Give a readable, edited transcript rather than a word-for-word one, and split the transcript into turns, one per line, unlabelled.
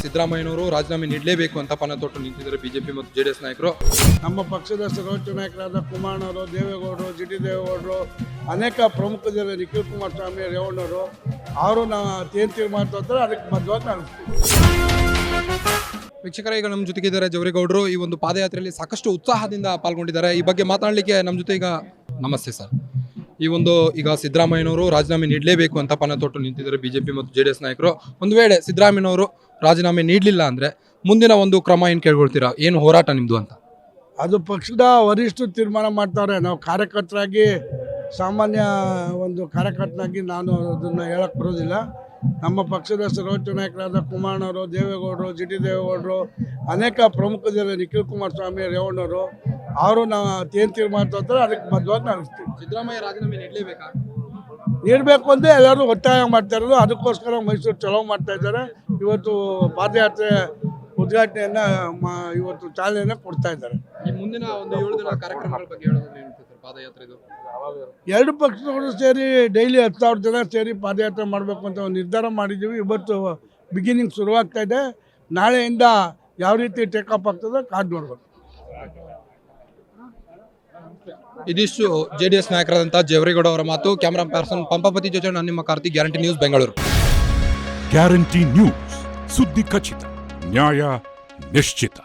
ಸಿದ್ದರಾಮಯ್ಯನವರು ರಾಜೀನಾಮೆ ನೀಡಲೇಬೇಕು ಅಂತ ಪಣ ತೊಟ್ಟು ನಿಂತಿದ್ದಾರೆ ಬಿಜೆಪಿ ಮತ್ತು ಜೆಡಿಎಸ್ ನಾಯಕರು.
ನಮ್ಮ ಪಕ್ಷದ ಸರ್ವೋಚ್ಚ ನಾಯಕರಾದ ಕುಮಾರಣ್ಣವರು, ದೇವೇಗೌಡರು, ಜಿಟಿ ದೇವೇಗೌಡರು, ಅನೇಕ ಪ್ರಮುಖರಿದ್ದಾರೆ, ನಿಖಿಲ್ ಕುಮಾರಸ್ವಾಮಿ, ರೇವಣ್ಣವರು, ಅವರು ನಾವು ಏನು ತೀರ್ಮಾನ ತಗೋತಾರೆ ಅದಕ್ಕೆ ಬದ್ಧವಾಗಿ ನಡೆಸ್ತೀವಿ.
ವೀಕ್ಷಕರ, ಈಗ ನಮ್ಮ ಜೊತೆಗಿದ್ದಾರೆ ಜವರೇಗೌಡರು. ಈ ಒಂದು ಪಾದಯಾತ್ರೆಯಲ್ಲಿ ಸಾಕಷ್ಟು ಉತ್ಸಾಹದಿಂದ ಪಾಲ್ಗೊಂಡಿದ್ದಾರೆ. ಈ ಬಗ್ಗೆ ಮಾತನಾಡಲಿಕ್ಕೆ ನಮ್ಮ ಜೊತೆ ಈಗ ನಮಸ್ತೆ ಸರ್. ಈ ಒಂದು ಈಗ ಸಿದ್ದರಾಮಯ್ಯನವರು ರಾಜೀನಾಮೆ ನೀಡಲೇಬೇಕು ಅಂತ ಪಣ ತೊಟ್ಟು ನಿಂತಿದ್ದಾರೆ ಬಿಜೆಪಿ ಮತ್ತು ಜೆಡಿಎಸ್ ನಾಯಕರು. ಒಂದು ವೇಳೆ ಸಿದ್ದರಾಮಯ್ಯನವರು ರಾಜೀನಾಮೆ ನೀಡಲಿಲ್ಲ ಅಂದ್ರೆ ಮುಂದಿನ ಒಂದು ಕ್ರಮ ಏನು ಕೇಳ್ಕೊಳ್ತೀರಾ? ಏನು ಹೋರಾಟ ನಿಮ್ದು ಅಂತ?
ಅದು ಪಕ್ಷದ ವರಿಷ್ಠರು ತೀರ್ಮಾನ ಮಾಡ್ತಾರೆ. ನಾವು ಕಾರ್ಯಕರ್ತರಾಗಿ, ಸಾಮಾನ್ಯ ಒಂದು ಕಾರ್ಯಕರ್ತನಾಗಿ ನಾನು ಅದನ್ನು ಹೇಳಕ್ಕೆ ಬರೋದಿಲ್ಲ. ನಮ್ಮ ಪಕ್ಷದ ಸರ್ವೋಚ್ಚ ನಾಯಕರಾದ ಕುಮಾರಣ್ಣವರು, ದೇವೇಗೌಡರು, ಜಿಟಿ ದೇವೇಗೌಡರು, ಅನೇಕ ಪ್ರಮುಖರಿದ್ದಾರೆ, ನಿಖಿಲ್ ಕುಮಾರಸ್ವಾಮಿ, ರೇವಣ್ಣವರು, ಅವರು ನಾವು ಏನು ತೀರ್ಮಾನ ತಗೋತಾರೆ ಅದಕ್ಕೆ ಬದ್ಧವಾಗಿ ನಡೆಸ್ತೀವಿ.
ಸಿದ್ದರಾಮಯ್ಯ ರಾಜೀನಾಮೆ ನೀಡಲೇಬೇಕಾ?
ನೀಡಬೇಕು ಅಂದರೆ ಎಲ್ಲರೂ ಒತ್ತಾಯ ಮಾಡ್ತಾ ಇರೋದು. ಅದಕ್ಕೋಸ್ಕರ ಮೈಸೂರು ಚಲೋ ಮಾಡ್ತಾ ಇದ್ದಾರೆ. ಇವತ್ತು ಪಾದಯಾತ್ರೆ ಉದ್ಘಾಟನೆಯನ್ನು ಇವತ್ತು ಚಾಲನೆಯನ್ನು ಕೊಡ್ತಾ ಇದ್ದಾರೆ.
ಈ ಮುಂದಿನ ಒಂದು 7 ದಿನ ಕಾರ್ಯಕ್ರಮಗಳ ಬಗ್ಗೆ ಹೇಳೋದು ಏನು ಸರ್? ಪಾದಯಾತ್ರೆದು
ಎರಡು ಪಕ್ಷಗಳು ಸೇರಿ ಡೈಲಿ 10,000 ಜನ ಸೇರಿ ಪಾದಯಾತ್ರೆ ಮಾಡಬೇಕು ಅಂತ ಒಂದು ನಿರ್ಧಾರ ಮಾಡಿದ್ದೀವಿ. ಇವತ್ತು ಬಿಗಿನಿಂಗ್ ಶುರುವಾಗ್ತಾ ಇದೆ. ನಾಳೆಯಿಂದ ಯಾವ ರೀತಿ ಟೇಕಪ್ ಆಗ್ತದೆ ಕಾದು ನೋಡ್ಬೇಕು.
ಇದಿಷ್ಟು ಜೆಡಿಎಸ್ ನಾಯಕರಾದಂತಹ ಜವರೇಗೌಡ ಅವರ ಮಾತು. ಕ್ಯಾಮರಾ ಪರ್ಸನ್ ಪಂಪಾಪತಿ ಜೊತೆ ನಾನು ನಿಮ್ಮ Karthik, guarantee news, Bengaluru.
Guarantee news, ಸುದ್ದಿ ಖಚಿತ, ನ್ಯಾಯ ನಿಶ್ಚಿತ.